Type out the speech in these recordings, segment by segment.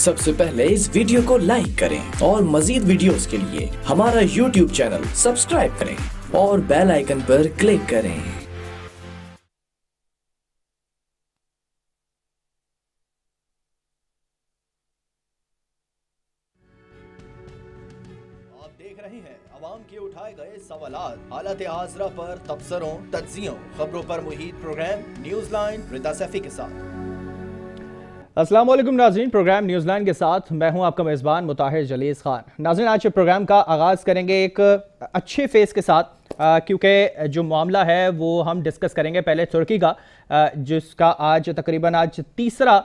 सबसे पहले इस वीडियो को लाइक करें और मजीद वीडियोस के लिए हमारा YouTube चैनल सब्सक्राइब करें और बेल आइकन पर क्लिक करें। आप देख रहे हैं अवाम के उठाए गए सवालात, हालत आजरा पर तबसरों, तज्जियों, खबरों पर मुहित प्रोग्राम न्यूज़लाइन रिदा सैफी के साथ। अस्सलाम वालेकुम नाज़रीन, प्रोग्राम न्यूज़लैंड के साथ मैं हूं आपका मेज़बान मुताहिर जलीस खान। नाज़रीन, आज प्रोग्राम का आगाज़ करेंगे एक अच्छे फेस के साथ, क्योंकि जो मामला है वो हम डिस्कस करेंगे पहले तुर्की का, जिसका आज तकरीबन तीसरा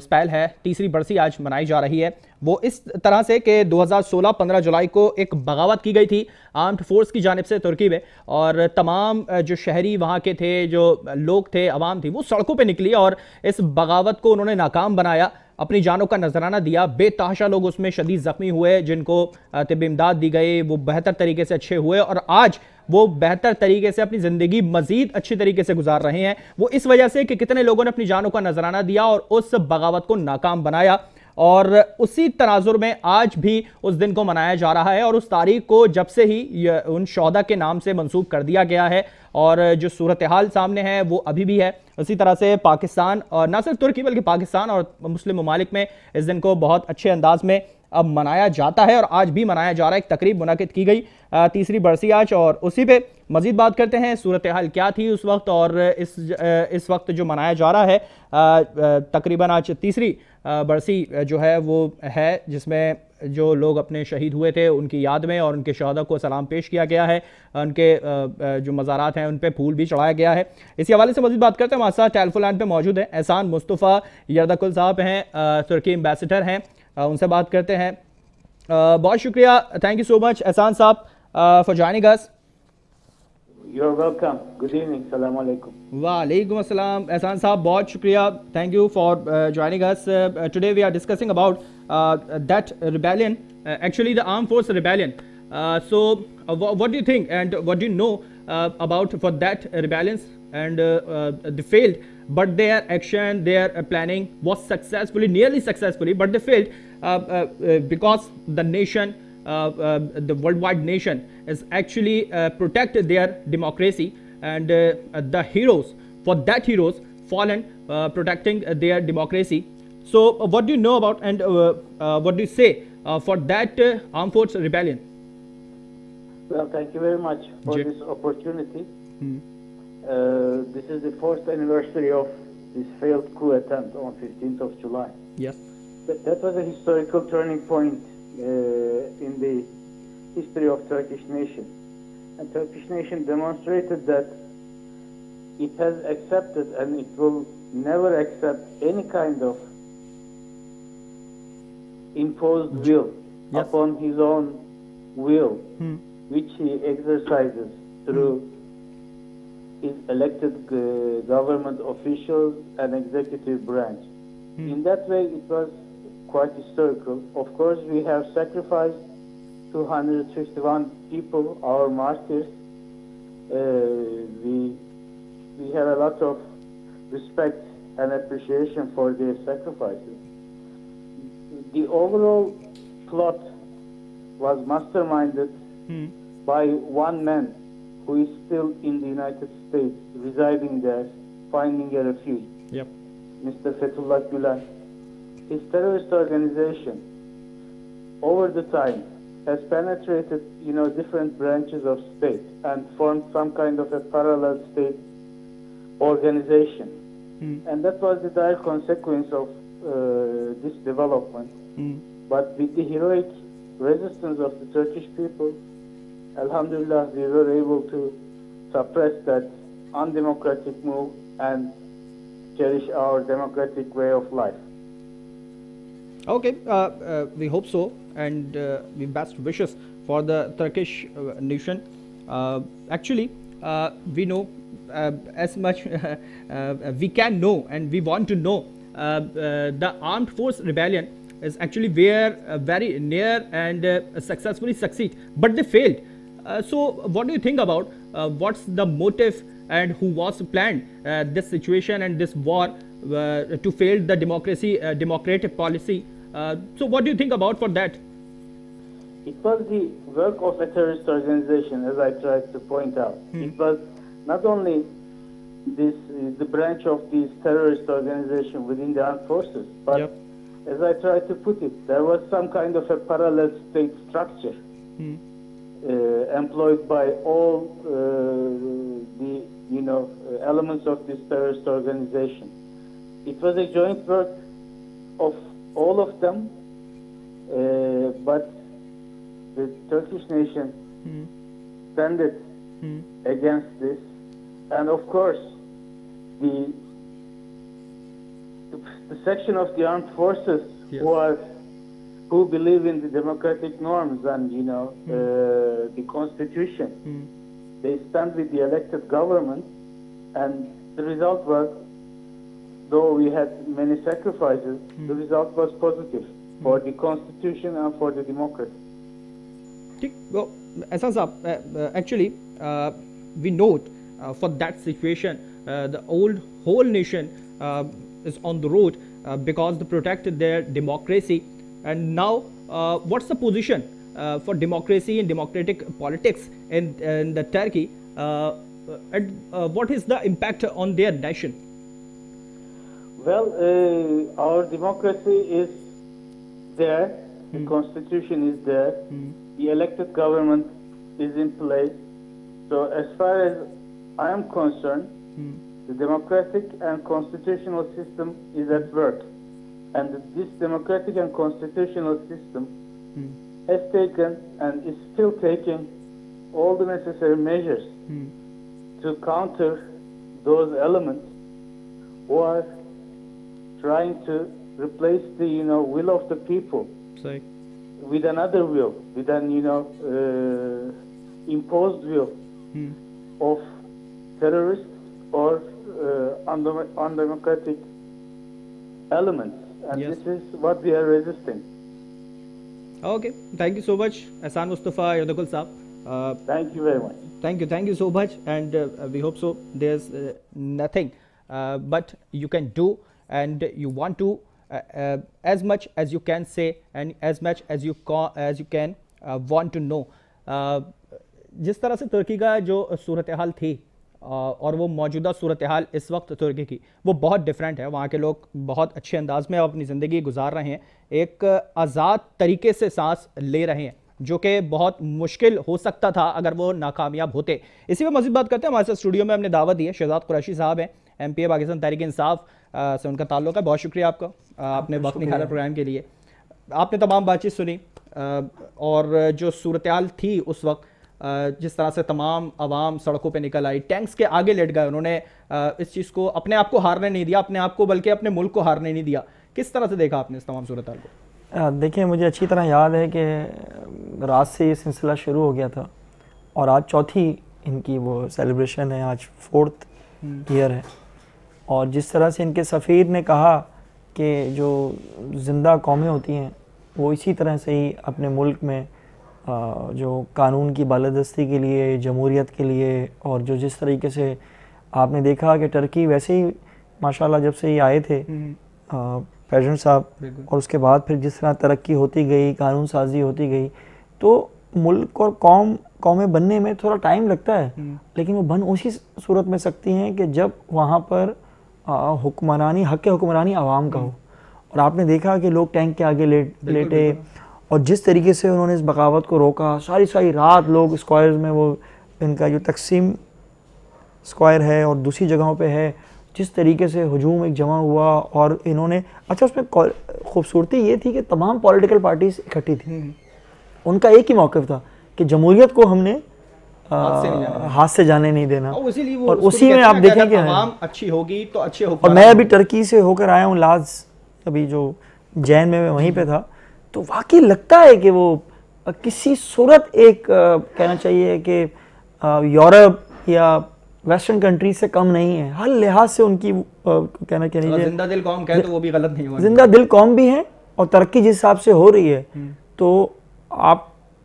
स्पेल है, तीसरी बरसी आज मनाई जा रही है। वो इस तरह से कि 2016 15 जुलाई को एक बगावत की गई थी आर्म्ड फोर्स की जानिब से तुर्की में, और तमाम जो शहरी वहाँ के थे, जो लोग थे, अवाम थी, वो सड़कों पे निकली और इस बगावत को उन्होंने नाकाम बनाया, अपनी जानों का नजराना दिया। बेतहाशा लोग उसमें शदीद ज़ख्मी हुए, जिनको तिब्बी इमदाद दी गई, वो बेहतर तरीके से अच्छे हुए और आज वो बेहतर तरीके से अपनी ज़िंदगी मज़ीद अच्छी तरीके से गुजार रहे हैं। वो इस वजह से कि कितने लोगों ने अपनी जानों का नजराना दिया और उस बगावत को नाकाम बनाया, और उसी तनाजुर में आज भी उस दिन को मनाया जा रहा है। और उस तारीख को जब से ही उन शोहदा के नाम से मंसूब कर दिया गया है, और जो सूरत हाल सामने है वो अभी भी है। उसी तरह से पाकिस्तान, और न सिर्फ तुर्की बल्कि पाकिस्तान और मुस्लिम ममालिक में इस दिन को बहुत अच्छे अंदाज में अब मनाया जाता है, और आज भी मनाया जा रहा है। एक तकरीब मुनक़िद की गई, तीसरी बरसी आज, और उसी पे मज़ीद बात करते हैं। सूरत हाल क्या थी उस वक्त, और इस वक्त जो मनाया जा रहा है तकरीबन आज तीसरी बरसी जो है वो है, जिसमें जो लोग अपने शहीद हुए थे उनकी याद में और उनके शहादा को सलाम पेश किया गया है, उनके जो मज़ारात हैं उन पे फूल भी चढ़ाया गया है। इसी हवाले से मज़ीद बात करते हैं। हमारे साथ टेलीफोन लाइन पे मौजूद है एहसान मुस्तफ़ा यर्दकुल साहब हैं, तुर्की एम्बेसडर हैं, उनसे बात करते हैं। बहुत शुक्रिया, थैंक यू सो मच एहसान साहब for joining us. You're welcome. Good evening. Assalamu alaikum. वालेकुम अस्सलाम एहसान साहब, बहुत शुक्रिया, thank you for joining us. Today we are discussing about that rebellion, actually the armed force rebellion. So what do you think and what do you know about for that rebellion, and they failed, but their action, their planning was successfully, nearly successfully, but they failed because the nation, the worldwide nation is actually protect their democracy, and the heroes, for that heroes fallen protecting their democracy. So what do you know about, and what do you say for that armed force rebellion? Well, thank you very much for this opportunity. This is the 4th anniversary of this failed coup attempt on 15th of July. Yes. That was a historical turning point in the history of Turkish nation. And Turkish nation demonstrated that it has accepted and it will never accept any kind of imposed will upon his own will, which he exercises through his elected government officials and executive branch. In that way, it was quite historical. Of course, we have sacrificed 251 people, our martyrs. We have a lot of respect and appreciation for their sacrifices. The overall plot was masterminded by one man who is still in the United States, residing there, finding a refuge. Yep. Mr. Fethullah Gülen. His terrorist organization, over the time, has penetrated, different branches of state and formed some kind of a parallel state organization. And that was the dire consequence of this development. But with the heroic resistance of the Turkish people, Alhamdulillah, we were able to suppress that undemocratic move and cherish our democratic way of life. Okay, we hope so, and we best wishes for the Turkish nation. Actually, we know as much we can know, and we want to know. The armed force rebellion is actually very near and successfully succeed, but they failed. So what do you think about what's the motive and who was planned this situation and this war to fail the democratic policy. So what do you think about for that? It was the work of a terrorist organization, as I tried to point out. It was not only the branch of this terrorist organization within the armed forces, but as I tried to put it, there was some kind of a parallel state structure employed by all the elements of this terrorist organization. It was a joint work of all of them, but the Turkish nation standed against this, and of course the section of the armed forces who believe in the democratic norms and the constitution, they stand with the elected government, and the result was, though we had many sacrifices, the result was positive for the constitution and for the democracy. Well, Ehsan Saab, actually we note for that situation the whole nation is on the road because they protected their democracy. And now what's the position for democracy and democratic politics in the Turkey, and what is the impact on their nation? Well, our democracy is there, the constitution is there, the elected government is in place. So as far as I am concerned, the democratic and constitutional system is at work. And this democratic and constitutional system has taken and is still taking all the necessary measures to counter those elements who are trying to replace the will of the people with another will, with an imposed will of terrorists or undemocratic elements. And this is what we are resisting. Okay, thank you so much, Ehsan Mustafa Yardakul Saab. Thank you very much. Thank you so much, and we hope so. There's nothing but you can do, and you want to as much as you can say, and as much as you can want to know. जिस तरह से तुर्की का जो सूरत हाल थी और वो मौजूदा सूरत हाल इस वक्त तुर्की की, वो बहुत डिफरेंट है। वहाँ के लोग बहुत अच्छे अंदाज में अपनी ज़िंदगी गुजार रहे हैं, एक आज़ाद तरीके से सांस ले रहे हैं, जो कि बहुत मुश्किल हो सकता था अगर वो नाकामयाब होते। इसी में मज़ीद बात करते हैं। हमारे साथ स्टूडियो में हमने दावत दी है, शहजाद कुरैशी साहब हैं, MPA पाकिस्तान तहरीक इंसाफ से उनका ताल्लुक़ है। बहुत शुक्रिया आपका, आपने वक्त निकाला प्रोग्राम के लिए। आपने तमाम बातचीत सुनी और जो सूरत हाल थी उस वक्त, जिस तरह से तमाम आवाम सड़कों पे निकल आई, टैंक्स के आगे लेट गए, उन्होंने इस चीज़ को, अपने आप को हारने नहीं दिया, अपने आप को बल्कि अपने मुल्क को हारने नहीं दिया। किस तरह से देखा आपने इस तमाम सूरत हाल को? देखिए, मुझे अच्छी तरह याद है कि रात से ये सिलसिला शुरू हो गया था और आज चौथी इनकी वो सेलिब्रेशन है, आज 4th ईयर है। और जिस तरह से इनके सफ़ीर ने कहा कि जो ज़िंदा कौमें होती हैं वो इसी तरह से ही अपने मुल्क में जो कानून की बालादस्ती के लिए, जमहूरियत के लिए, और जो जिस तरीके से आपने देखा कि टर्की वैसे ही माशाल्लाह जब से ये आए थे प्रेसिडेंट साहब, और उसके बाद फिर जिस तरह तरक्की होती गई, कानून साजी होती गई, तो मुल्क और कौमें बनने में थोड़ा टाइम लगता है, लेकिन वो बन उसी सूरत में सकती हैं कि जब वहाँ पर हुक्मरानी, हक़ हुक्मरानी आवाम का हो। और आपने देखा कि लोग टैंक के आगे लेटे और जिस तरीके से उन्होंने इस बगावत को रोका, सारी रात लोग स्क्वायर्स में, वो इनका जो तकसीम स्क्वायर है और दूसरी जगहों पे है, जिस तरीके से हुजूम एक जमा हुआ और इन्होंने, अच्छा उसमें खूबसूरती ये थी कि तमाम पॉलिटिकल पार्टीज इकट्ठी थी, उनका एक ही मौक़िफ़ था कि जमहूरियत को हमने हाथ से जाने नहीं देना। और उसी में आप देखें कि अच्छी होगी तो अच्छे होगा। और मैं अभी टर्की से होकर आया हूँ, लाज अभी जो जैन में वहीं पे था, तो वाकई लगता है कि वो किसी सूरत एक कहना चाहिए कि यूरोप या वेस्टर्न कंट्री से कम नहीं है, हर लिहाज से उनकी कहना चाहिए जिंदा दिल कौम कहे तो वो भी गलत नहीं होगा। जिंदा दिल कौम भी है और तरक्की जिस हिसाब से हो रही है, तो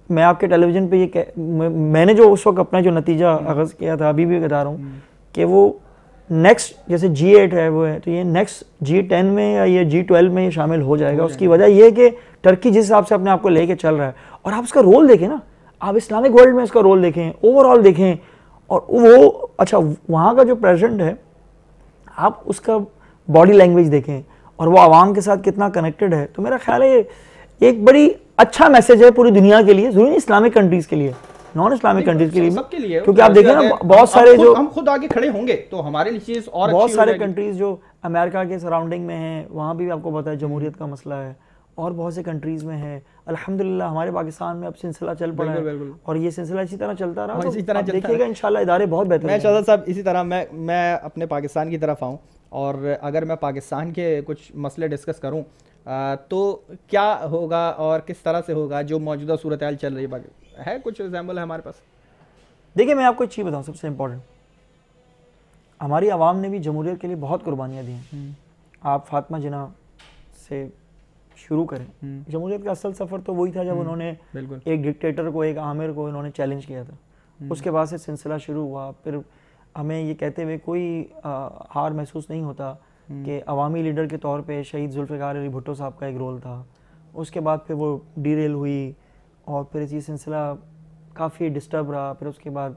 मैं आपके टेलीविज़न पे ये मैंने जो उस वक्त अपना जो नतीजा आगाज़ किया था, अभी भी बता रहा हूँ कि वो नेक्स्ट जैसे G8 है वो है, तो ये नेक्स्ट G10 में या ये G12 में शामिल हो जाएगा। उसकी वजह ये है कि टर्की जिस हिसाब से अपने आप को लेके चल रहा है, और आप उसका रोल देखें ना, आप इस्लामिक वर्ल्ड में इसका रोल देखें, ओवरऑल देखें, और वो अच्छा वहाँ का जो प्रेसिडेंट है, आप उसका बॉडी लैंग्वेज देखें और वो आवाम के साथ कितना कनेक्टेड है, तो मेरा ख्याल है एक बड़ी अच्छा मैसेज है पूरी दुनिया के लिए, जरूरी इस्लामिक कंट्रीज के लिए, नॉन इस्लामिक कंट्रीज के लिए, सबके लिए, क्योंकि आप देखें ना बहुत सारे जो हम खुद आगे खड़े होंगे तो हमारे लिए चीज और बहुत सारे कंट्रीज जो अमेरिका के सराउंडिंग में हैं, वहाँ भी आपको पता है जमहूरियत का मसला है, और बहुत से कंट्रीज में है। अल्हम्दुलिल्लाह हमारे पाकिस्तान में अब सिलसिला चल पड़ा है, और ये सिलसिला इसी तरह चलता रहा, इसी तरह देखिएगा इंशाल्लाह इदारे बहुत बेहतर। मैं चाहता साहब इसी तरह मैं अपने पाकिस्तान की तरफ आऊँ, और अगर मैं पाकिस्तान के कुछ मसले डिस्कस करूँ तो क्या होगा और किस तरह से होगा जो मौजूदा सूरत हाल चल रही है, कुछ एग्जाम्पल है हमारे पास? देखिए मैं आपको एक चीज़ बताऊँ, सबसे इम्पोर्टेंट, हमारी आवाम ने भी जमहूरियत के लिए बहुत कुर्बानियाँ दी हैं। आप फातिमा जिन्ना से शुरू करें, जमहूरियत का असल सफ़र तो वही था जब उन्होंने एक डिक्टेटर को, एक आमिर को इन्होंने चैलेंज किया था, उसके बाद से सिलसिला शुरू हुआ। फिर हमें ये कहते हुए कोई हार महसूस नहीं होता कि अवामी लीडर के तौर पे शहीद जुल्फ़िकार अली भुट्टो साहब का एक रोल था। उसके बाद फिर वो डीरेल हुई और फिर ये सिलसिला काफ़ी डिस्टर्ब रहा। फिर उसके बाद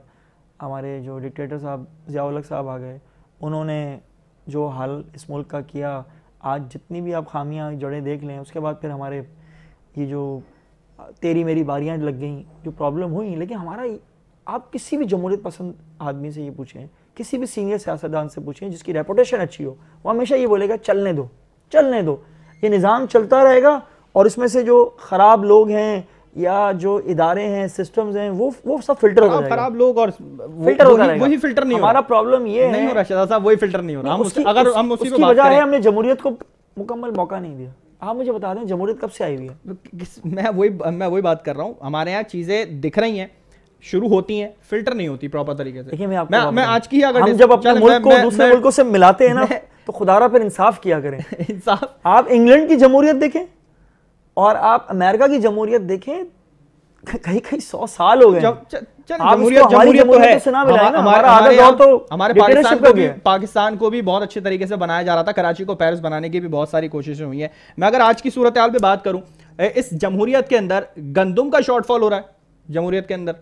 हमारे जो डिक्टेटर साहब ज़िया-उल-हक साहब आ गए, उन्होंने जो हाल इस मुल्क का किया, आज जितनी भी आप खामियां जड़ें देख लें, उसके बाद फिर हमारे ये जो तेरी मेरी बारियां लग गई, जो प्रॉब्लम हुई, लेकिन हमारा आप किसी भी जमहूरियत पसंद आदमी से ये पूछें, किसी भी सीनियर सियासतदान से पूछें जिसकी रेपुटेशन अच्छी हो, वो हमेशा ये बोलेगा चलने दो, चलने दो, ये निज़ाम चलता रहेगा, और इसमें से जो ख़राब लोग हैं या जो इदारे हैं, सिस्टम्स हैं, वो सब फिल्टर हो जाएगा। खराब लोग और फिल्टर होता रहेगा, वही फिल्टर नहीं हो हमारा प्रॉब्लम ये नहीं हो रहा शाहज़ाद साहब, वही फिल्टर नहीं हो रहा। अगर हम उसी पे बात करें, हमने जमहूरियत को मुकम्मल मौका नहीं दिया। आप मुझे बता दें जमहूरियत कब से आई हुई है? मैं वही बात कर रहा हूँ, हमारे यहाँ चीज़ें दिख रही हैं, शुरू होती हैं, फिल्टर नहीं होती प्रॉपर तरीके से। देखिए मैं आज की अगर हम जब अपने मुल्क को दूसरे मुल्कों से मिलाते हैं ना, तो खुदारा पर इंसाफ किया करें। इंसाफ, आप इंग्लैंड की जमहूरियत देखें और आप अमेरिका की जमहूरियत देखें, कहीं 100 साल हो गए। जमहूरियत तो है, हमारे पाकिस्तान को भी बहुत अच्छे तरीके से बनाया जा रहा था, कराची को पेरिस बनाने की भी बहुत सारी कोशिशें हुई हैं। मैं अगर आज की सूरत हाल पे बात करूं, इस जमहूरियत के अंदर गंदम का शॉर्टफॉल हो रहा है जमहूरियत के अंदर,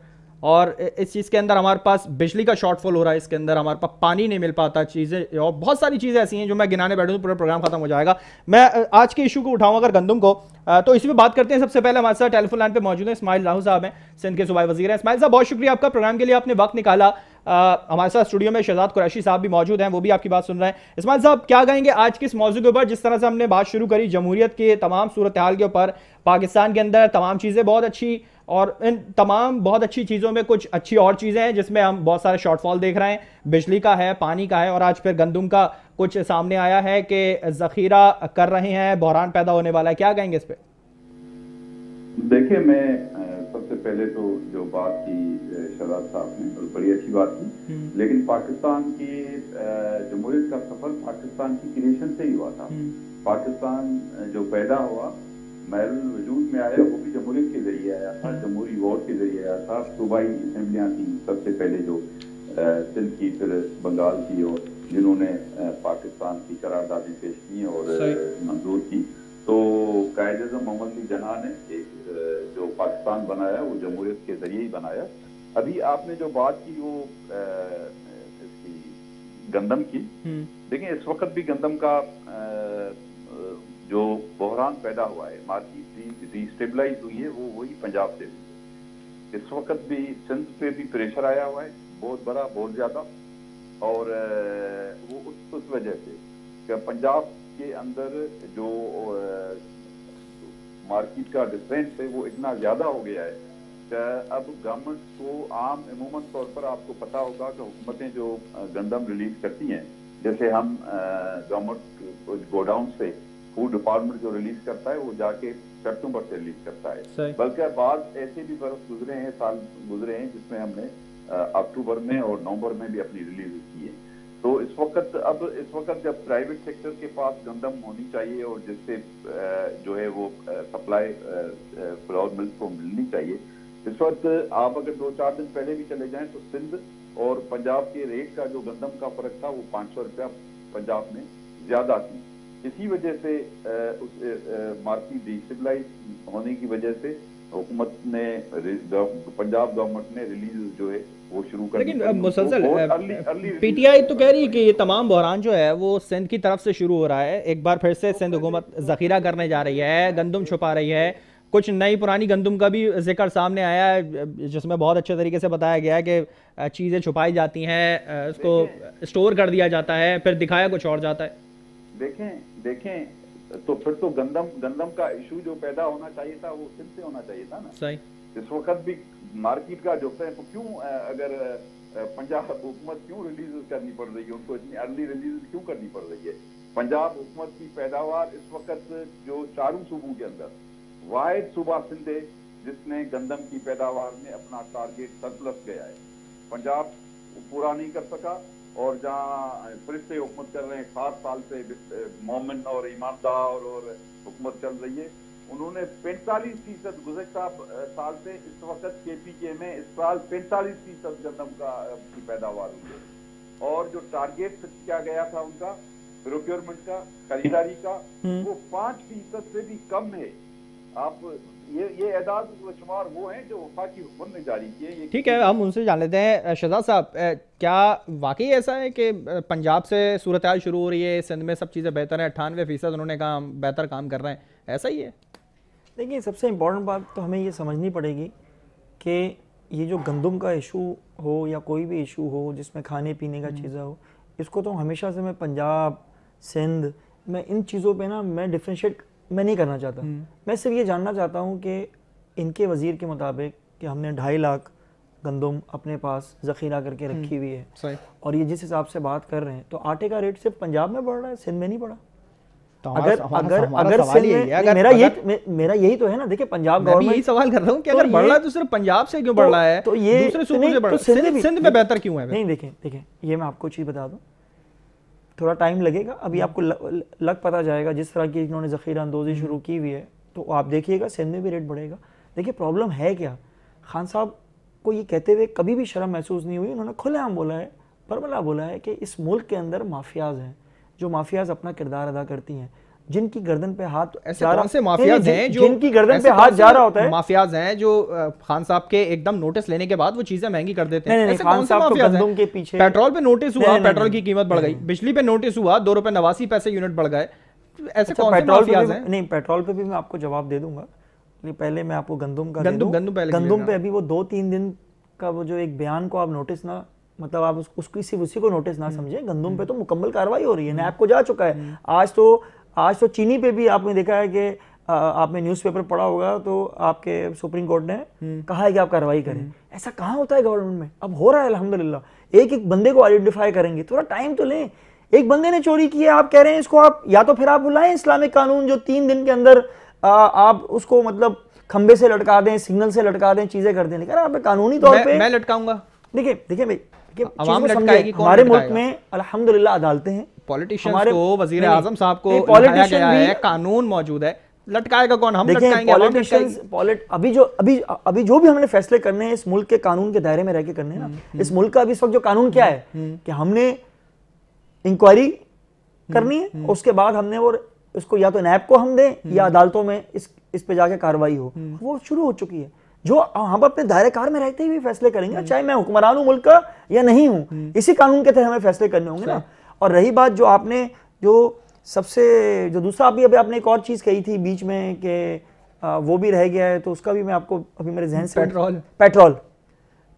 और इस चीज़ के अंदर हमारे पास बिजली का शॉर्टफॉल हो रहा है, इसके अंदर हमारे पास पानी नहीं मिल पाता, चीज़ें और बहुत सारी चीज़ें ऐसी हैं जो मैं गिनाने बैठूँ तो पूरा प्रोग्राम खत्म हो जाएगा। मैं आज के इशू को उठाऊँ अगर गंदम को, तो इसी पे बात करते हैं। सबसे पहले हमारे साथ टेलीफोन लाइन पे मौजूद है इस्माइल लाहू साहब हैं, सिंध के सूबाई वजीर हैं। इस्माइल साहब बहुत शुक्रिया आपका, प्रोग्राम के लिए आपने वक्त निकाला। हमारे साथ स्टूडियो में शहजाद कुरैशी साहब भी मौजूद हैं, वो भी आपकी बात सुन रहे हैं। इस्माइल साहब क्या कहेंगे आज के इस मौजू के ऊपर, जिस तरह से हमने बात शुरू करी जमहूरियत के तमाम सूरत हाल के ऊपर, पाकिस्तान के अंदर तमाम चीज़ें बहुत अच्छी, और इन तमाम बहुत अच्छी चीज़ों में कुछ अच्छी और चीज़ें हैं जिसमें हम बहुत सारे शॉर्टफॉल देख रहे हैं, बिजली का है, पानी का है, और आज फिर गंदम का कुछ सामने आया है कि ज़ख़ीरा कर रहे हैं, बहरान पैदा होने वाला है, क्या कहेंगे इस पर? देखिए मैं सबसे पहले तो जो बात की शहजाद साहब ने तो बड़ी अच्छी बात की, लेकिन पाकिस्तान की जमहूरियत का सफर पाकिस्तान की क्रिएशन से ही हुआ था। पाकिस्तान जो पैदा हुआ, महल वजूद में आया, वो भी जमहूरियत के जरिए आया था, जमहूरी वोट के जरिए आया था। सूबाई असेंबलियाँ थी सबसे पहले जो सिंध की, फिर बंगाल की, और जिन्होंने पाकिस्तान की करारदादी पेश की और मंजूर की। तो कायद-ए-आज़म मोहम्मद अली जिन्ना ने एक जो पाकिस्तान बनाया वो जमहूरियत के जरिए ही बनाया। अभी आपने जो बात की वो इसकी गंदम की, देखिए इस वक्त भी गंदम का जो बहरान पैदा हुआ है, मार्केट डिस्टेबलाइज हुई है, वो वही पंजाब से हुई। इस वक्त भी सिंध पे भी प्रेशर आया हुआ है बहुत बड़ा, बहुत ज्यादा, और वो उस वजह से कि पंजाब के अंदर जो मार्केट का डिफरेंस है वो इतना ज्यादा हो गया है कि अब गवर्नमेंट को आम अमूमन तौर पर आपको पता होगा कि हुकूमतें जो गंदम रिलीज करती हैं, जैसे हम गवर्नमेंट गोडाउन से फूड डिपार्टमेंट जो रिलीज करता है वो जाके सितंबर से रिलीज करता है, बल्कि बाद ऐसे भी बरस गुजरे हैं, साल गुजरे हैं जिसमें हमने अक्टूबर में और नवंबर में भी अपनी रिलीज की है। तो इस वक्त जब प्राइवेट सेक्टर के पास गंदम होनी चाहिए और जिससे जो है वो सप्लाई फ्लोर मिल्क को मिलनी चाहिए, इस वक्त आप अगर 2-4 दिन पहले भी चले जाएं तो सिंध और पंजाब के रेट का जो गंदम का फर्क था वो 500 रुपया पंजाब में ज्यादा थी। इसी वजह से उस मार्केट डिस्टेबलाइज होने की वजह से हुकूमत ने, पंजाब गवर्नमेंट ने रिलीज जो है वो शुरू कर दी। लेकिन मुसलसल पीटीआई तो कह रही है कि ये तमाम बहरान जो है वो सिंध की तरफ से शुरू हो रहा है। एक बार फिर से सिंध हुकूमत जखीरा करने जा रही है, गंदम छुपा रही है। कुछ नई पुरानी गंदम का भी जिक्र सामने आया है, जिसमें बहुत अच्छे तरीके से बताया गया है कि चीज़ें छुपाई जाती हैं, उसको स्टोर कर दिया जाता है, फिर दिखाया कुछ और जाता है। देखें तो फिर तो गंदम का इशू जो पैदा होना चाहिए था वो सिंध से होना चाहिए था ना। सही। इस वक्त भी मार्केट का जो है तो क्यों, अगर पंजाब हुकूमत क्यों रिलीज करनी पड़ रही है, उनको इतनी अर्ली रिलीज क्यों करनी पड़ रही है? पंजाब हुकूमत की पैदावार इस वक्त जो चारों सूबों के अंदर वाहिद सूबा सिंध है जिसने गंदम की पैदावार में अपना टारगेट सरप्लस गया है। पंजाब पूरा नहीं कर सका, और जहाँ फिर से हुकूमत कर रहे हैं 7 साल से मोमिन और ईमानदार और हुकूमत चल रही है, उन्होंने 45% गुज़श्ता साल से इस वक्त KPK में इस साल 45% गंदम की पैदावार हुई है। और जो टारगेट किया गया था उनका प्रोक्योरमेंट का, खरीदारी का, वो 5% से भी कम है। आप ये एदाद शुमार वो हैं जो वफाकी हुकूमत ने जारी किए। ठीक है, हम उनसे जान लेते हैं। शहजाद साहब, क्या वाकई ऐसा है कि पंजाब से सूरत हाल शुरू हो रही है, सिंध में सब चीज़ें बेहतर हैं, 98% उन्होंने बेहतर काम कर रहे हैं, ऐसा ही है? देखिए, सबसे इम्पोर्टेंट बात तो हमें ये समझनी पड़ेगी कि ये जो गंदम का इशू हो या कोई भी इशू हो जिसमें खाने पीने का चीज़ें हो, इसको तो हमेशा से मैं पंजाब, सिंध, मैं इन चीज़ों पे ना मैं डिफ्रेंशिएट मैं नहीं करना चाहता। मैं सिर्फ ये जानना चाहता हूँ कि इनके वज़ीर के मुताबिक कि हमने 2.5 लाख गंदम अपने पास ज़ख़ीरा करके रखी हुई है, और ये जिस हिसाब से बात कर रहे हैं तो आटे का रेट सिर्फ पंजाब में बढ़ रहा है, सिंध में नहीं बढ़ा। तो अगर मेरा यही तो है ना। देखिए, पंजाब गवर्नमेंट, यही सवाल कर रहा हूँ कि अगर बढ़ रहा है तो सिर्फ पंजाब से क्यों बढ़ रहा है, तो ये दूसरे सूबों से बढ़ रहा है, सिंध में बेहतर क्यों है? नहीं, देखें ये मैं आपको चीज़ बता दूं, थोड़ा टाइम लगेगा, अभी आपको लग पता जाएगा। जिस तरह की इन्होंने ज़ख़ीरा अंदोज़ी शुरू की हुई है तो आप देखिएगा सिंध में भी रेट बढ़ेगा। देखिए, प्रॉब्लम है क्या, खान साहब को ये कहते हुए कभी भी शर्म महसूस नहीं हुई। उन्होंने खुलेआम बोला है, बरमला बोला है कि इस मुल्क के अंदर माफियाज हैं, जो माफियाज अपना किरदार अदा करती हैं, जिनकी गर्दन पे हाथ, ऐसे कौन से माफियाज हैं जो जिनकी गर्दन पे हाथ जा रहा होता है? माफियाज हैं जो खान साहब के एकदम नोटिस लेने के बाद वो चीजें महंगी कर देते हैं। नहीं, खान साहब तो गंदम के पीछे, पेट्रोल पे नोटिस हुआ, पेट्रोल की कीमत बढ़ गई, बिजली पे नोटिस हुआ, ₹2.89 यूनिट बढ़ गए। ऐसे कौन से माफियाज हैं? नहीं, पेट्रोल पे भी मैं आपको जवाब दे दूंगा, पहले मैं आपको गंदम पे अभी वो 2-3 दिन का वो जो एक बयान को आप नोटिस ना, मतलब आप उसी को नोटिस ना समझे। गंदम पे तो मुकम्मल कार्रवाई हो रही है, नैब को जा चुका है। आज तो चीनी पे भी आपने देखा है कि आपने न्यूज़पेपर पढ़ा होगा तो आपके सुप्रीम कोर्ट ने कहा है कि आप कार्रवाई करें। ऐसा कहाँ होता है गवर्नमेंट में? अब हो रहा है अल्हम्दुलिल्लाह। एक बंदे को आइडेंटिफाई करेंगे, थोड़ा टाइम तो लें। एक बंदे ने चोरी की है, आप कह रहे हैं इसको आप या तो फिर आप बुलाएं इस्लामिक कानून जो 3 दिन के अंदर आप उसको मतलब खंबे से लटका दें, सिग्नल से लटका दें, चीजें कर दें। लेकिन आप कानूनी तौर पे मैं लटकाऊंगा। देखिए हमारे मुल्क में अल्हम्दुलिल्लाह अदालतें हैं, पॉलिटिशियंस को, वजीर आजम साहब को लटकाया गया है, कानून मौजूद है, लटकाएगा कौन? हम लटकाएंगे। पॉलिटिशियंस अभी जो भी हमने फैसले करने हैं इस मुल्क के कानून के दायरे में रह के करने हैं ना। इस मुल्क का अभी इस वक्त जो कानून क्या है कि हमने इंक्वायरी करनी है, उसके बाद हमने वो इसको या तो नैब को हम दें या अदालतों में इस पे जाके कार्रवाई हो, वो शुरू हो चुकी है। जो हम अपने दायरे कार में रहते ही फैसले करेंगे, चाहे मैं हुक्मरान हूं मुल्क का या नहीं हूं, इसी कानून के तहत हमें फैसले करने होंगे ना। और रही बात जो आपने जो दूसरा अभी आपने एक और चीज कही थी बीच में कि वो भी रह गया है, तो उसका भी मैं आपको अभी मेरे जहन से,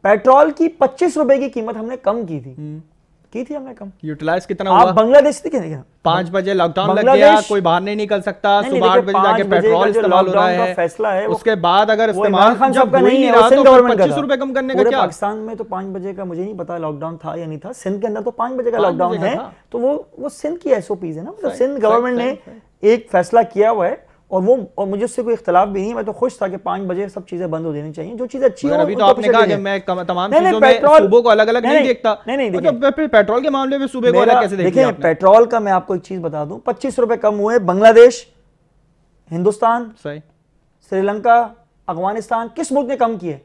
पेट्रोल की 25 रुपए की कीमत हमने कम की थी हमने कम। यूटिलाइज कितना हुआ? आप बांग्लादेश देखिए, 5 बजे लॉकडाउन लग गया, कोई बाहर नहीं निकल सकता, सुबह 8 बजे जाके पेट्रोल इस्तेमाल हो रहा है, फैसला है उसके बाद अगर इस्तेमाल जब का नहीं है, सिंध गवर्नमेंट का 25 रुपए कम करने का क्या? पाकिस्तान में तो 5 बजे का मुझे नहीं पता लॉकडाउन था या नहीं था, सिंध के अंदर तो 5 बजे का लॉकडाउन है, तो वो सिंध की एसओपीज है ना, मतलब सिंध गवर्नमेंट ने एक फैसला किया हुआ है और मुझे उससे कोई इख्तलाफ भी नहीं। मैं तो खुश था कि 5 बजे सब चीजें बंद हो जानी चाहिए, जो चीजें अच्छी हो। अभी तो आपने कहा कि मैं तमाम चीजों में सूबों को अलग-अलग नहीं देखता। नहीं, फिर पेट्रोल के मामले में सूबे को अलग कैसे देखिए? पेट्रोल का मैं आपको एक चीज बता दूं, 25 रुपए कम हुए। बांग्लादेश, हिंदुस्तान, श्रीलंका, अफगानिस्तान, किस मुल्क ने कम किए?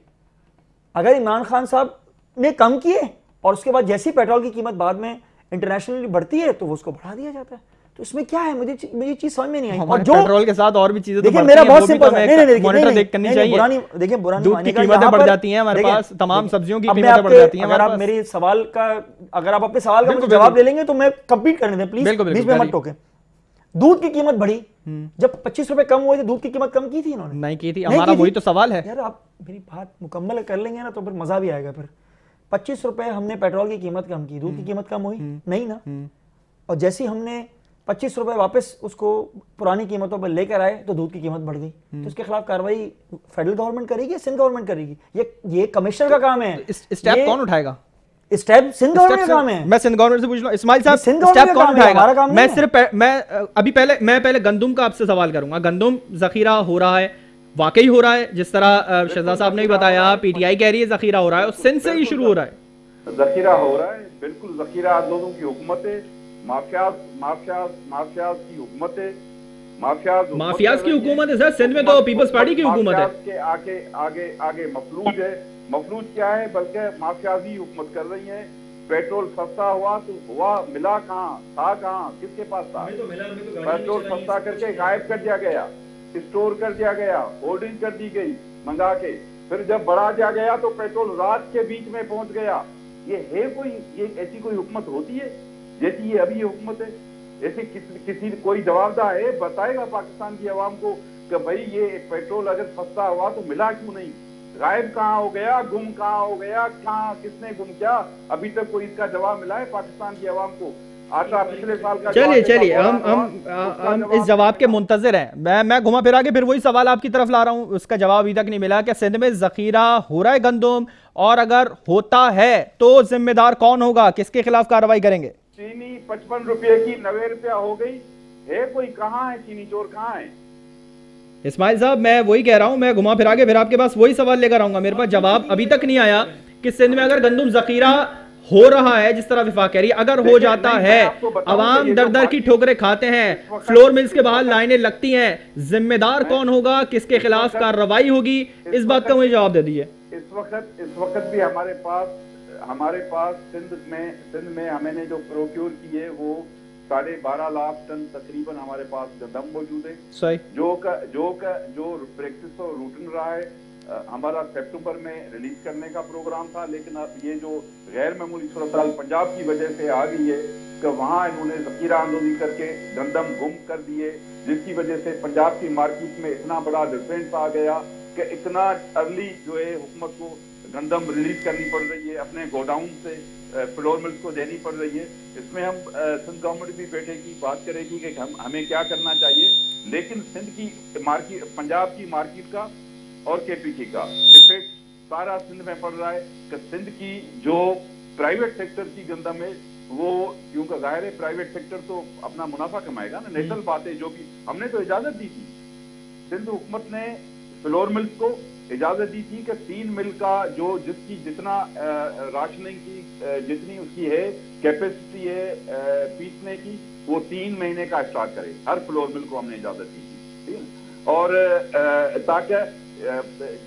अगर इमरान खान साहब ने कम किए और उसके बाद जैसी पेट्रोल की कीमत बाद में इंटरनेशनली बढ़ती है तो वो उसको बढ़ा दिया जाता है। तो इसमें क्या है, मुझे चीज समझ में नहीं आई। और जो पेट्रोल के साथ और भी चीजें देखिए मेरा बहुत सिंपल है, नहीं मॉनिटर देख करनी चाहिए। देखिए बुरा नहीं दूध की कीमतें बढ़ जाती हैं हमारे पास, तमाम सब्जियों की कीमतें बढ़ जाती हैं। अगर आप मेरे सवाल का अगर आप अपने सवाल का मुझे जवाब ले लेंगे तो मैं कंप्लीट करने दें प्लीज, बीच में मत टोके। दूध की कीमत बढ़ी, जब 25 रुपए कम हुए थे दूध की कीमत कम की थी इन्होंने? नहीं की थी, हमारा वही तो सवाल है यार। आप मेरी बात मुकम्मल कर लेंगे ना तो फिर मजा भी आएगा। फिर 25 रुपए हमने पेट्रोल की कीमत कम की, दूध की कीमत कम हुई नहीं ना? और जैसे हमने 25 रुपए वापस उसको पुरानी कीमतों पर लेकर आए तो दूध की कीमत बढ़ गई। तो इसके खिलाफ कार्रवाई फेडरल गवर्नमेंट करेगी या सिंध गवर्नमेंट करेगी? ये कमिश्नर का काम है। स्टेप कौन उठाएगा? स्टेप सिंध गवर्नमेंट का काम है। मैं सिंध गवर्नमेंट से पूछ रहा हूं, इस्माइल साहब स्टेप कौन उठाएगा? मैं सिर्फ मैं पहले गंदुम का आपसे सवाल करूंगा। गंदुम जखीरा हो रहा है, वाकई हो रहा है, जिस तरह शहजाद साहब ने भी बताया, पीटीआई कह रही है जखीरा हो रहा है और सिंध से ही शुरू हो रहा है। जखीरा हो रहा है, बिल्कुल जखीरा आप लोगों की हुकूमत है, माफियाज की हुकूमत है, माफियाज की हुकूमत है सर। सिंध में तो पीपल्स पार्टी की हुकूमत है। के आगे आगे आगे मफलूज है। मफलूज क्या है, बल्कि माफियाज ही हुकूमत कर रही है। पेट्रोल सस्ता हुआ तो हुआ, मिला कहाँ, था कहाँ, किसके पास था? पेट्रोल सस्ता करके गायब कर दिया गया, स्टोर कर दिया गया, होल्डिंग कर दी गई मंगा के। फिर जब बढ़ा दिया गया तो पेट्रोल रात के बीच में पहुंच गया। ये है कोई, ये ऐसी कोई हुकूमत होती है जैसी ये अभी ये हुकूमत है? ऐसे किसी कोई जवाबदार है बताएगा पाकिस्तान की आवाम को कि भाई ये पेट्रोल अगर सस्ता हुआ तो मिला क्यों नहीं, गायब कहाँ हो गया, गुम कहाँ हो गया, कहाँ किसने गुम किया? अभी तक कोई इसका जवाब मिला है पाकिस्तान की आवाम को? आटा पिछले साल का। चलिए हम इस जवाब के मुंतजर हैं। मैं घुमा फिरा के फिर वही सवाल आपकी तरफ ला रहा हूँ, उसका जवाब अभी तक नहीं मिला कि सिंध में जखीरा हो रहा है गंदम, और अगर होता है तो जिम्मेदार कौन होगा, किसके खिलाफ कार्रवाई करेंगे? चीनी 55 रुपए की 90 रुपया हो गई है, कोई कहाँ है चीनी चोर, कहाँ है? इस्माइल साहब मैं वही कह रहा हूं, मैं घुमा फिरा के फिर आपके पास वही सवाल लेकर आऊंगा। मेरे पास जवाब अभी तक नहीं आया कि सिंध में अगर गंदम जखीरा हो रहा है जिस तरह विफाक कह रही है, अगर हो जाता है, अवाम दर दर की ठोकरें खाते हैं, फ्लोर मिल्स के बाहर लाइनें लगती हैं, जिम्मेदार कौन होगा, किसके खिलाफ कार्रवाई होगी, इस बात का मुझे जवाब दे दीजिए। इस वक्त भी हमारे पास सिंध में हमने जो प्रोक्योर की है वो 12.5 लाख टन तकरीबन हमारे पास गंदम मौजूद है। सही जो प्रैक्टिस और रूटीन रहा है, हमारा सितंबर में रिलीज करने का प्रोग्राम था, लेकिन अब ये जो गैर मामूली सूरत पंजाब की वजह से आ गई है कि वहाँ इन्होंने जखीरा आंदोलन करके गंदम गुम कर दिए, जिसकी वजह से पंजाब की मार्केट में इतना बड़ा डिफरेंस आ गया कि इतना अर्ली जो है हुकूमत को गंदम रिलीज करनी पड़ रही है, अपने गोडाउन से फ्लोर मिल्स को देनी पड़ रही है। इसमें हम सिंध गवर्नमेंट भी बैठेगी, बात करेगी कि हमें क्या करना चाहिए, लेकिन सिंध की मार्केट, पंजाब की मार्केट का और केपीके का इफेक्ट सारा सिंध में पड़ रहा है कि सिंध की जो प्राइवेट सेक्टर की गंदम है वो, क्योंकि जाहिर है प्राइवेट सेक्टर तो अपना मुनाफा कमाएगा ना, नेशनल बात है, जो कि हमने तो इजाजत दी थी, सिंध हुकूमत ने फ्लोर मिल्स को इजाजत दी थी कि 3 मिल का जो जिसकी जितना राशनिंग की जितनी उसकी है कैपेसिटी है पीसने की, वो 3 महीने का स्टॉक करे, हर फ्लोर मिल को हमने इजाजत दी थी, ठीक है। और ताकि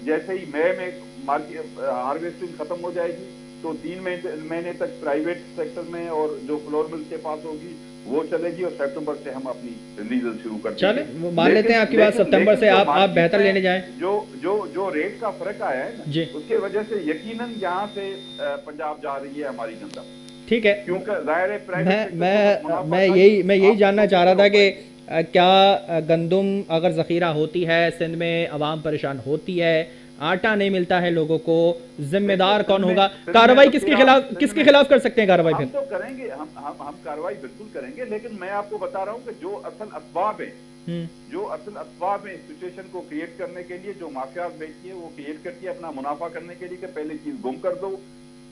जैसे ही मई में मार्केट हार्वेस्टिंग खत्म हो जाएगी तो 3 महीने तक प्राइवेट सेक्टर में और जो फ्लोर मिल के पास होगी वो चलेगी, और सितंबर से हम अपनी रिलीज शुरू कर चले मान लेते हैं आपकी बात, सितंबर से आप बेहतर लेने जाएं। जो रेट का फर्क आया है ना, उसके वजह से यकीनन यहाँ से पंजाब जा रही है हमारी गंदम, ठीक है, क्योंकि जाहिर है प्राइवेट मैं यही जानना चाह रहा था कि क्या गंदम अगर जखीरा होती है, सिंध में आवाम परेशान होती है, आटा नहीं मिलता है लोगों को, जिम्मेदार कौन होगा, कार्रवाई किसके खिलाफ कर सकते हैं कार्रवाई? हम तो करेंगे, हम कार्रवाई बिल्कुल करेंगे, लेकिन मैं आपको बता रहा हूँ कि जो असल असबाब है सिचुएशन को क्रिएट करने के लिए, जो माफियाज बेचती है वो क्रिएट करती है अपना मुनाफा करने के लिए कि पहले चीज गुम कर दो,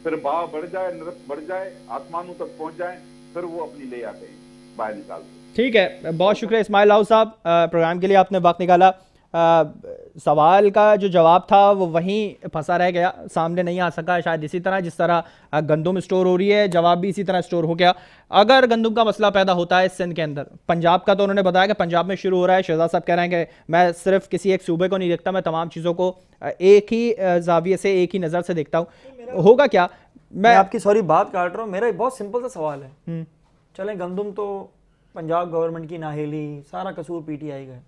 फिर भाव बढ़ जाए, नरक बढ़ जाए, आसमानों तक पहुंच जाए, फिर वो अपनी ले आते हैं बाहर निकाल के। ठीक है, बहुत शुक्रिया इस्माइल लाहू साहब, प्रोग्राम के लिए आपने वक्त निकाला। सवाल का जो जवाब था वो वहीं फंसा रह गया, सामने नहीं आ सका, शायद इसी तरह जिस तरह गंदम स्टोर हो रही है, जवाब भी इसी तरह स्टोर हो गया। अगर गंदम का मसला पैदा होता है सिंध के अंदर, पंजाब का तो उन्होंने बताया कि पंजाब में शुरू हो रहा है, शहजाद साहब कह रहे हैं कि मैं सिर्फ किसी एक सूबे को नहीं देखता, मैं तमाम चीज़ों को एक ही जाविये से, एक ही नज़र से देखता हूँ। होगा क्या, मैं आपकी सॉरी बात काट रहा हूँ, मेरा एक बहुत सिंपल सा सवाल है। चलें गंदम तो पंजाब गवर्नमेंट की नाहेली, सारा कसूर पीटीआई का है,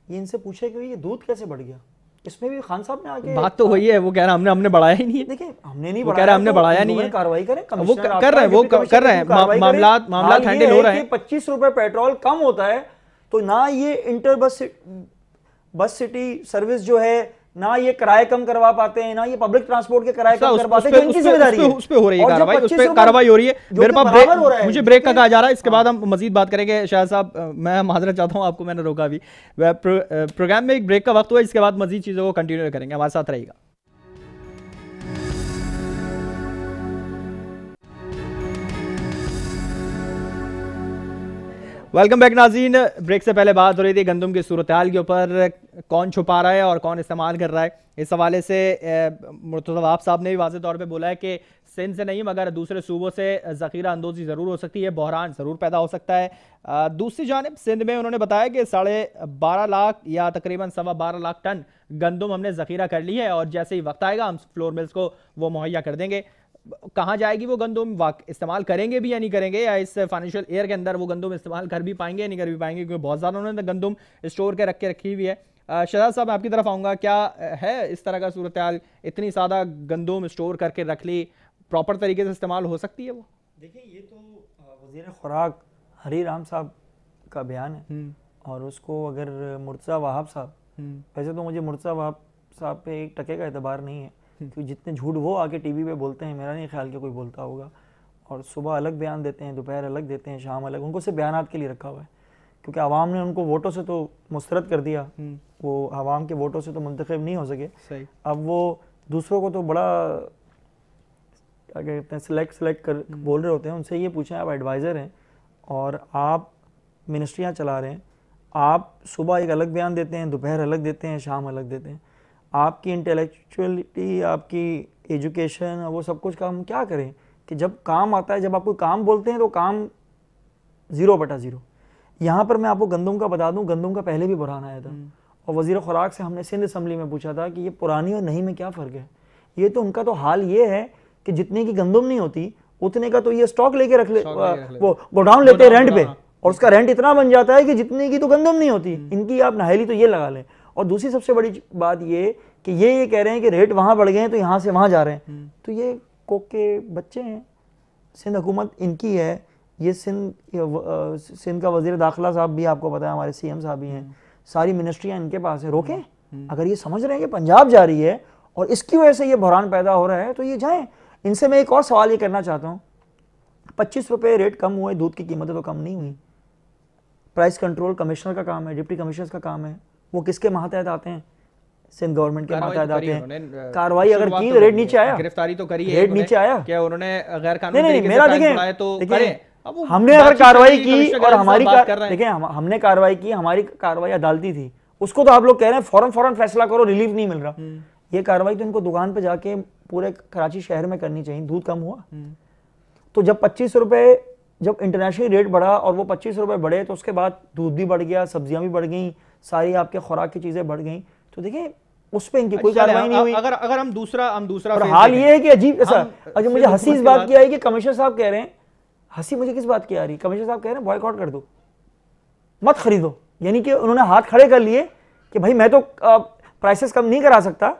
ये इनसे पूछे कि ये दूध कैसे बढ़ गया? इसमें भी खान साहब ने आके बात तो वही है, वो कह रहा है हमने बढ़ाया ही नहीं है। देखिए हमने नहीं बढ़ाया, कह रहा है हमने बढ़ाया नहीं है, कार्रवाई करें, वो कर रहे हैं, वो कर रहे हैं, मामला हैंडल हो रहा है। 25 रुपए पेट्रोल कम होता है तो ना ये इंटर बस सिटी सर्विस जो है, ना ये किराए कम करवा पाते हैं, ना ये पब्लिक ट्रांसपोर्ट के किराए कम कर पाते हैं, इनकी जिम्मेदारी है। उस पे हो रही है कार्रवाई, उस पे कार्रवाई हो रही है। मेरे पास मुझे ब्रेक का कहा जा रहा है, इसके बाद हम मजीद बात करेंगे। शाह साहब मैं माजरत चाहता हूं, आपको मैंने रोका भी, प्रोग्राम में एक ब्रेक का वक्त हुआ, इसके बाद मजीद चीजों को कंटिन्यू करेंगे, हमारे साथ रहिएगा। वेलकम बैक नाज़रीन। ब्रेक से पहले बात हो रही थी गंदम की सूरत हाल के ऊपर, कौन छुपा रहा है और कौन इस्तेमाल कर रहा है। इस हवाले से मुर्तज़ा वहाब साहब ने भी वाज़ेह तौर पे बोला है कि सिंध से नहीं मगर दूसरे सूबों से ज़ख़ीरा अंदोज़ी ज़रूर हो सकती है, बहरान ज़रूर पैदा हो सकता है। दूसरी जानिब सिंध में उन्होंने बताया कि 12.5 लाख या तकरीबन 12.25 लाख टन गंदम हमने ज़ख़ीरा कर ली है और जैसे ही वक्त आएगा हम फ्लोर मिल्स को वो मुहैया कर देंगे। कहाँ जाएगी वो गंदम, इस्तेमाल करेंगे भी या नहीं करेंगे, या इस फाइनेंशियल ईयर के अंदर वो गंदम इस्तेमाल कर भी पाएंगे या नहीं कर भी पाएंगे, क्योंकि बहुत ज़्यादा उन्होंने गंदम स्टोर के रखी हुई है। शहजाद साहब आपकी तरफ आऊँगा, क्या है इस तरह का सूरत हाल, इतनी ज़्यादा गंदम स्टोर करके रख ली, प्रॉपर तरीके से इस्तेमाल हो सकती है वो? देखिए ये तो वज़ीर खुराक हरी राम साहब का बयान है और उसको अगर मुर्तज़ा वहाब साहब, वैसे तो मुझे मुर्तज़ा वहाब साहब पे एक टके का एतबार नहीं है, क्योंकि जितने झूठ वो आके टीवी पे बोलते हैं मेरा नहीं ख्याल कि कोई बोलता होगा, और सुबह अलग बयान देते हैं, दोपहर अलग देते हैं, शाम अलग, उनको सिर्फ बयानात के लिए रखा हुआ है, क्योंकि आवाम ने उनको वोटों से तो मुस्तरद कर दिया, वो आवाम के वोटों से तो मुंतखब नहीं हो सके। सही। अब वो दूसरों को तो बड़ा क्या कहते हैं सेलेक्ट कर बोल रहे होते हैं। उनसे ये पूछें, आप एडवाइज़र हैं और आप मिनिस्ट्रियाँ चला रहे हैं, आप सुबह एक अलग बयान देते हैं, दोपहर अलग देते हैं, शाम अलग देते हैं, आपकी इंटेलेक्चुअलिटी, आपकी एजुकेशन, वो सब कुछ का हम क्या करें कि जब काम आता है, जब आप कोई काम बोलते हैं तो काम 0/0। यहाँ पर मैं आपको गंदम का बता दूं, गंदम का पहले भी बुरहान आया था और वज़ीर खुराक से हमने सिंध असम्बली में पूछा था कि ये पुरानी और नई में क्या फ़र्क है। ये तो उनका तो हाल ये है कि जितने की गंदम नहीं होती उतने का तो ये स्टॉक लेके रख ले, वो गोडाउन लेते हैं रेंट पे, और उसका रेंट इतना बन जाता है कि जितने की तो गंदम नहीं होती, इनकी आप नाहेली तो ये लगा लें। और दूसरी सबसे बड़ी बात ये कि ये कह रहे हैं कि रेट वहाँ बढ़ गए हैं तो यहाँ से वहाँ जा रहे हैं, तो ये कोक के बच्चे हैं। सिंध हुकूमत इनकी है, ये सिंध का वज़ीर दाखिला साहब भी आपको पता है, हमारे सीएम साहब भी हैं, सारी मिनिस्ट्रियाँ इनके पास है। रोकें, अगर ये समझ रहे हैं कि पंजाब जा रही है और इसकी वजह से ये बहरान पैदा हो रहा है तो ये जाएँ। इनसे मैं एक और सवाल ये करना चाहता हूँ, 25 रुपये रेट कम हुए, दूध की कीमतें तो कम नहीं हुई। प्राइस कंट्रोल कमिश्नर का काम है, डिप्टी कमिश्नर का काम है, वो किसके मातहत आते हैं? सिंध गवर्नमेंट के मातहत आते हैं। कार्रवाई अगर की, रेट नीचे आया, गिरफ्तारी तो करी है, रेट नीचे आया, क्या उन्होंने गैर कानूनी तरीके से प्राइस बढ़ाए तो करें। हमने अगर कार्रवाई की और हमारी देखिए हमने कार्रवाई की, हमारी कार्रवाई अदालती थी, उसको तो आप लोग कह रहे हैं फौरन फैसला करो, रिलीफ नहीं मिल रहा। ये कार्रवाई तो इनको दुकान पे जाके पूरे कराची शहर में करनी चाहिए। दूध कम हुआ तो जब 25 रुपए, जब इंटरनेशनल रेट बढ़ा और वो 25 रुपए बढ़े तो उसके बाद दूध भी बढ़ गया, सब्जियां भी बढ़ गई, सारी आपके खुराक की चीजें बढ़ गई। तो देखिए उस पर इनकी कोई कार्रवाई नहीं हुई। अगर हम दूसरा और हाल ये है कि अजीब ऐसा, अच्छा मुझे हंसी इस बात की आई कि कमिश्नर साहब कह रहे हैं, हंसी मुझे किस बात की आ रही, कमिश्नर साहब कह रहे हैं बॉयकॉट कर दो, मत खरीदो। यानी कि उन्होंने हाथ खड़े कर लिए कि भाई मैं तो प्राइसेस कम नहीं करा सकता,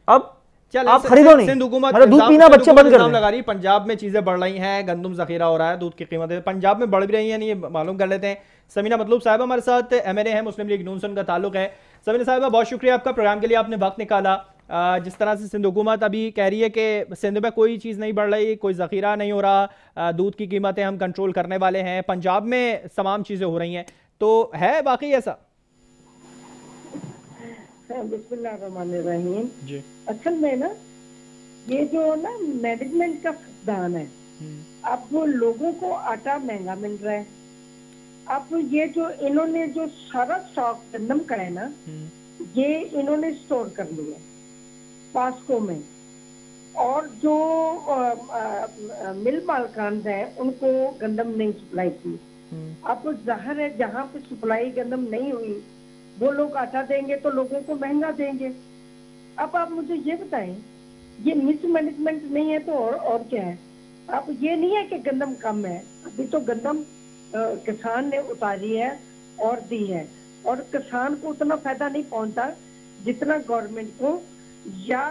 अब आप खरीदो नहीं। सिंध हुकूमत मतलब दूध पीना बच्चे बंद कर लगा रही, पंजाब में चीजें बढ़ रही हैं, गंदम जखीरा हो रहा है, दूध की कीमतें पंजाब में बढ़ भी रही हैं, नहीं ये मालूम कर लेते हैं। समीना मतलूब साहब हमारे साथ MNA है, मुस्लिम लीग नून से उनका ताल्लुक है। समीना साहब बहुत शुक्रिया आपका, प्रोग्राम के लिए आपने वक्त निकाला। जिस तरह से सिंध हुकूमत अभी कह रही है कि सिंध में कोई चीज़ नहीं बढ़ रही, कोई ज़ख़ीरा नहीं हो रहा, दूध की कीमतें हम कंट्रोल करने वाले हैं, पंजाब में तमाम चीज़ें हो रही हैं, तो है वाकई ऐसा? बिस्मिल्लाहिर्रहमानिर्रहीम जी। असल में ना ये जो ना मैनेजमेंट का फुकदान है, अब वो लोगों को आटा महंगा मिल रहा है, अब ये जो इन्होंने जो सारा स्टॉक गंदम का है ना, ये इन्होंने स्टोर कर लिया पास्को में, और जो मिल मालकान है उनको गंदम नहीं सप्लाई की। अब जाहिर है जहाँ पे सप्लाई गंदम नहीं हुई वो लोग आटा देंगे तो लोगों को महंगा देंगे। अब आप मुझे ये बताएं ये मिसमैनेजमेंट नहीं है तो और क्या है? अब ये नहीं है कि गंदम कम है, अभी तो गंदम किसान ने उतारी है और दी है, और किसान को उतना फायदा नहीं पहुंचा जितना गवर्नमेंट को या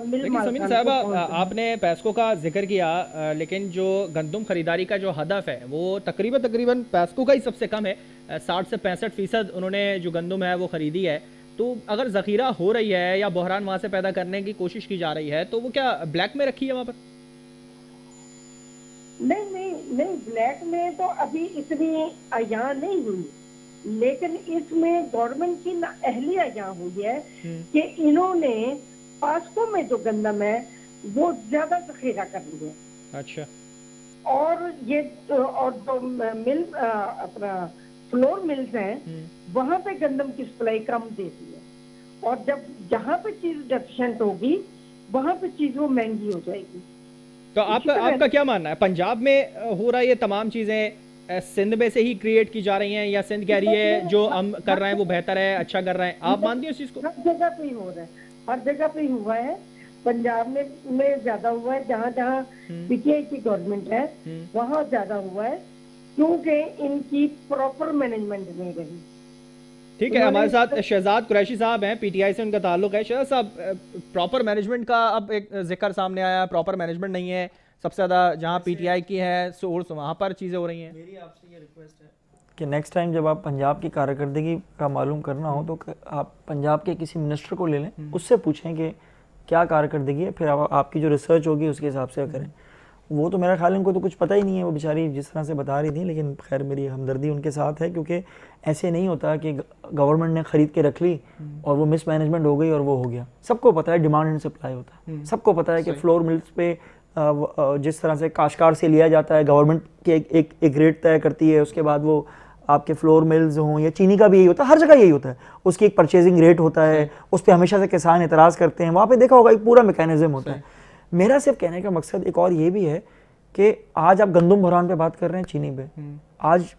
मिल समीना साहबा, आपने पैस्को का जिक्र किया, लेकिन जो गंदम खरीदारी का जो हदफ है वो तकरीबन पैस्को का ही सबसे कम है। 60 से 65% उन्होंने जो गंदम है वो खरीदी है। तो अगर ज़ख़ीरा हो रही है या बहरान वहाँ से पैदा करने की कोशिश की जा रही है तो वो क्या ब्लैक में रखी है वहाँ पर? नहीं, ब्लैक में तो अभी इतनी अया नहीं हुई, लेकिन इसमें गवर्नमेंट की नाअहलिया यहाँ हुई है कि इन्होंने पास्को में जो गंदम है वो ज्यादा ज़ख़ीरा कर लिया। अच्छा। और ये और जो मिल अपना फ्लोर मिल्स हैं वहां पे गंदम की सप्लाई कम देती है, और जब जहाँ पे चीज डेफिशिएंट होगी वहां पे चीज वो महंगी हो जाएगी। तो आपका क्या मानना है, पंजाब में हो रहा है ये तमाम चीजें सिंध में से ही क्रिएट की जा रही हैं, या सिंध कह रही है जो हम कर रहे हैं वो बेहतर है, अच्छा कर रहे हैं? आप मानती हैं इस चीज को? हर जगह पे ही हो रहा है, हर जगह पे ही हुआ है। पंजाब में ज्यादा हुआ है, जहाँ जहाँ पीटीआई की गवर्नमेंट है वहाँ ज्यादा हुआ है, क्योंकि इनकी प्रॉपर मैनेजमेंट नहीं रही। ठीक है, हमारे साथ शहजाद कुरैशी साहब हैं, पीटीआई से उनका ताल्लुक है। शहजाद साहब, प्रॉपर मैनेजमेंट का अब एक जिक्र सामने आया, प्रॉपर मैनेजमेंट नहीं है, सबसे ज़्यादा जहाँ पीटीआई की है सोर्स वहाँ पर चीज़ें हो रही हैं। मेरी आपसे ये रिक्वेस्ट है कि नेक्स्ट टाइम जब आप पंजाब की कारकर्दगी का मालूम करना हो तो आप पंजाब के किसी मिनिस्टर को ले लें, उससे पूछें कि क्या कारकर्दगी है, फिर आपकी जो रिसर्च होगी उसके हिसाब से करें। वो तो मेरा ख्याल उनको तो कुछ पता ही नहीं है, वो बेचारी जिस तरह से बता रही थी, लेकिन खैर मेरी हमदर्दी उनके साथ है, क्योंकि ऐसे नहीं होता कि गवर्नमेंट ने ख़रीद के रख ली और वो मिसमैनेजमेंट हो गई और वो हो गया। सबको पता है डिमांड एंड सप्लाई होता है, सबको पता है कि फ्लोर मिल्स पे जिस तरह से काश्तकार से लिया जाता है, गवर्नमेंट के एक रेट तय करती है, उसके बाद वो आपके फ्लोर मिल्स हों या चीनी का भी यही होता है, हर जगह यही होता है, उसकी एक परचेजिंग रेट होता है, उस पर हमेशा से किसान एतराज़ करते हैं, वहाँ पे देखा होगा एक पूरा मैकेनिज्म होता है। मेरा सिर्फ कहने का मकसद एक और ये भी है कि आज आप गंदम बहरान पे बात कर रहे हैं, चीनी पे, आज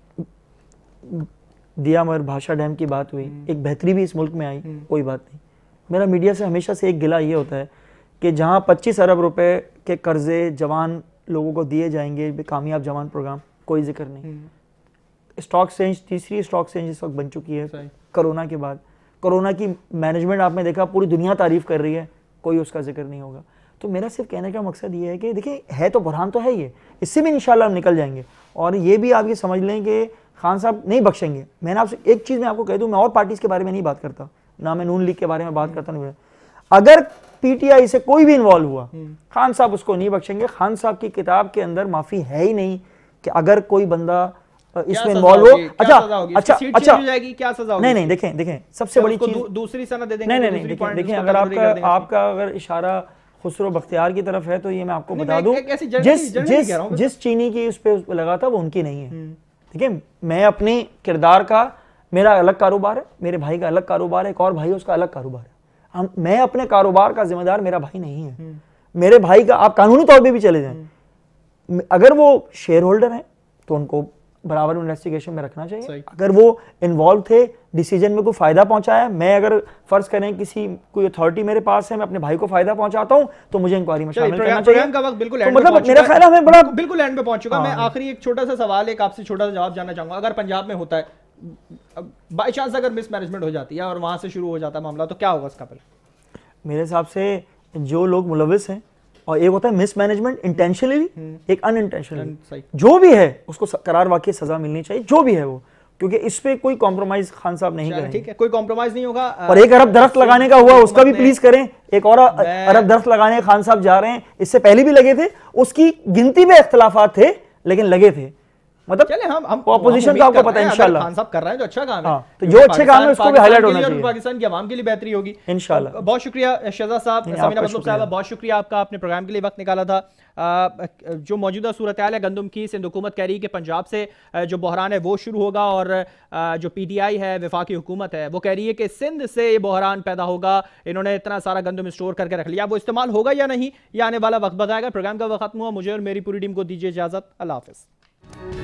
दियामर भाषा डैम की बात हुई, एक बेहतरी भी इस मुल्क में आई, कोई बात नहीं। मेरा मीडिया से हमेशा से एक गिला ये होता है कि जहाँ 25 अरब रुपए के कर्जे जवान लोगों को दिए जाएंगे, कामयाब जवान प्रोग्राम, कोई जिक्र नहीं। स्टॉक एक्सचेंज, तीसरी स्टॉक एक्सचेंज इस वक्त बन चुकी है कोरोना के बाद। कोरोना की मैनेजमेंट आपने देखा, पूरी दुनिया तारीफ कर रही है, कोई उसका जिक्र नहीं होगा। तो मेरा सिर्फ कहने का मकसद ये है कि देखिए, है तो बुरहान तो है ही है, इससे भी इंशाल्लाह हम निकल जाएंगे। और ये भी आप ये समझ लें कि खान साहब नहीं बख्शेंगे। मैंने आपसे एक चीज़ मैं आपको कह दूं, मैं और पार्टीज़ के बारे में नहीं बात करता, ना मैं नून लीग के बारे में बात करता, नहीं। अगर पीटीआई से कोई भी इन्वॉल्व हुआ, खान साहब उसको नहीं बख्शेंगे। खान साहब की किताब के अंदर माफ़ी है ही नहीं कि अगर कोई बंदा इसमें इन्वॉल्व हो। अच्छा, क्या सजा होगी? नहीं, देखें सबसे बड़ी चीज, दूसरी सनद दे देंगे। नहीं, देखें अगर आपका अगर इशारा खुसरो बख्तियार की तरफ है तो ये मैं आपको बता दूं, जिस चीनी की उस पे लगा था वो उनकी नहीं है। देखिए, मैं अपने किरदार का, मेरा अलग कारोबार है, मेरे भाई का अलग कारोबार है, एक और भाई है उसका अलग कारोबार है। मैं अपने कारोबार का जिम्मेदार मेरा भाई नहीं है। मेरे भाई का, आप कानूनी तौर पे भी चले जाएं, अगर वो शेयर होल्डर हैं तो उनको बराबर इन्वेस्टिगेशन में रखना चाहिए। अगर वो इन्वॉल्व थे, डिसीजन में कोई फायदा पहुंचाया, मैं अगर फर्ज करें कोई अथॉरिटी मेरे पास है, मैं अपने भाई को फायदा पहुंचाता हूं तो मुझे इंक्वायरी में शामिल करना चाहिए। का वक्त बिल्कुल तो मतलब मेरा ख्याल है बड़ा बिल्कुल एंड पे पहुंच चुका। मैं आखिरी एक छोटा सा सवाल, एक आपसे छोटा सा जवाब जानना चाहूंगा। अगर पंजाब में होता है, बाई चांस अगर मिसमैनेजमेंट हो जाती है और वहां से शुरू हो जाता है मामला, तो क्या होगा इसका? पहले मेरे हिसाब से जो लोग मुलविस हैं, और एक होता है मिसमैनेजमेंट इंटेंशनली, एक अनइंटेंशनली, जो भी है उसको करार वाकई सजा मिलनी चाहिए, जो भी है वो, क्योंकि इस पे कोई कॉम्प्रोमाइज खान साहब नहीं करेंगे। ठीक है, कोई कॉम्प्रोमाइज नहीं होगा। और 1 अरब दरख्त लगाने का हुआ, उसका भी प्लीज करें। 1 और अरब दरख्त लगाने खान साहब जा रहे हैं, इससे पहले भी लगे थे, उसकी गिनती में इख्तलाफात थे लेकिन लगे थे। मतलब चले हम ऑपोजिशन का आपको पता है, इंशाल्लाह खान साहब कर रहे हैं तो अच्छा काम है। तो जो अच्छे काम है उसको भी हाईलाइट होना चाहिए, पाकिस्तान की आवाम के लिए बेहतरी होगी इंशाल्लाह। बहुत शुक्रिया शहजाद साहब, समीना मतलब साहब, बहुत शुक्रिया आपका, अपने प्रोग्राम के लिए वक्त निकाला था। जो मौजूदा सूरत हाल है गंदम की, सिंध हुकूमत कह रही है कि पंजाब से जो बहरान है वो शुरू होगा, और जो पीटीआई है, वफाकी हुकूमत है, वो कह रही है कि सिंध से ये बहरान पैदा होगा। इन्होंने इतना सारा गंदम स्टोर करके रख लिया, वो इस्तेमाल होगा या नहीं, ये आने वाला वक्त बताएगा। प्रोग्राम का वक्त खत्म हुआ, मुझे और मेरी पूरी टीम को दीजिए इजाजत। अल्लाह हाफिज़।